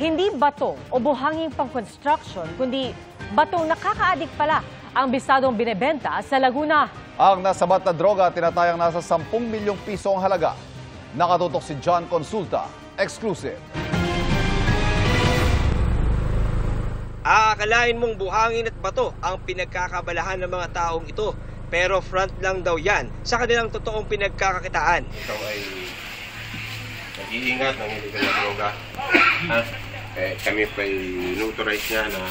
Hindi bato o buhanging pang-construction, kundi batong nakaka-addict pala ang bisadong binebenta sa Laguna. Ang nasabat na droga tinatayang nasa 10 milyong piso ang halaga. Nakatutok si John Consulta. Exclusive. Aakalain mong buhangin at bato ang pinagkakabalahan ng mga taong ito. Pero front lang daw yan sa kanilang totoong pinagkakakitaan. Ito ay nag-iingat ng illegal na droga. Kami pa inutorize niya na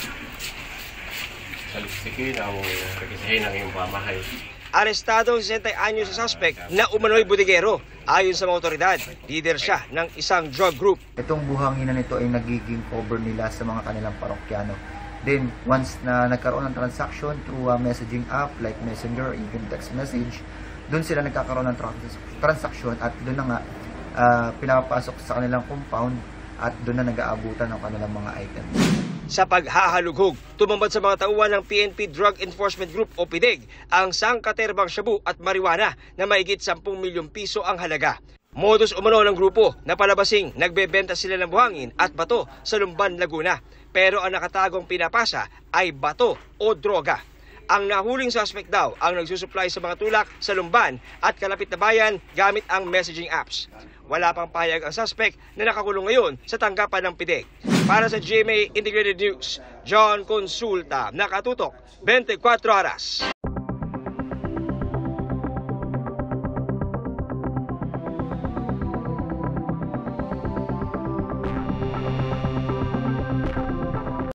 saliksikin o rekisahin ang iyong pamahay. Arestado ang 60 anyos sa suspect na umano'y budigero. Ayon sa mga otoridad, leader siya ng isang drug group. Itong buhanginan nito ay nagiging cover nila sa mga kanilang parokyano. Then, once na nagkaroon ng transaction through a messaging app like Messenger or even text message, doon sila nagkakaroon ng transaction at doon na nga pinapasok sa kanilang compound at doon na nag-aabutan ng kanilang mga items. Sa paghahalughog, tumambad sa mga tauhan ng PNP Drug Enforcement Group o PIDEG ang sangkaterbang shabu at marijuana na mahigit 10 milyong piso ang halaga. Modus umano ng grupo na palabasing nagbebenta sila ng buhangin at bato sa Lumban, Laguna. Pero ang nakatagong pinapasa ay bato o droga. Ang nahuling suspect daw ang nagsusupply sa mga tulak sa Lumban at kalapit na bayan gamit ang messaging apps. Wala pang payag ang suspect na nakakulong ngayon sa tanggapan ng PIDEG. Para sa GMA Integrated News, John Consulta, nakatutok 24 oras.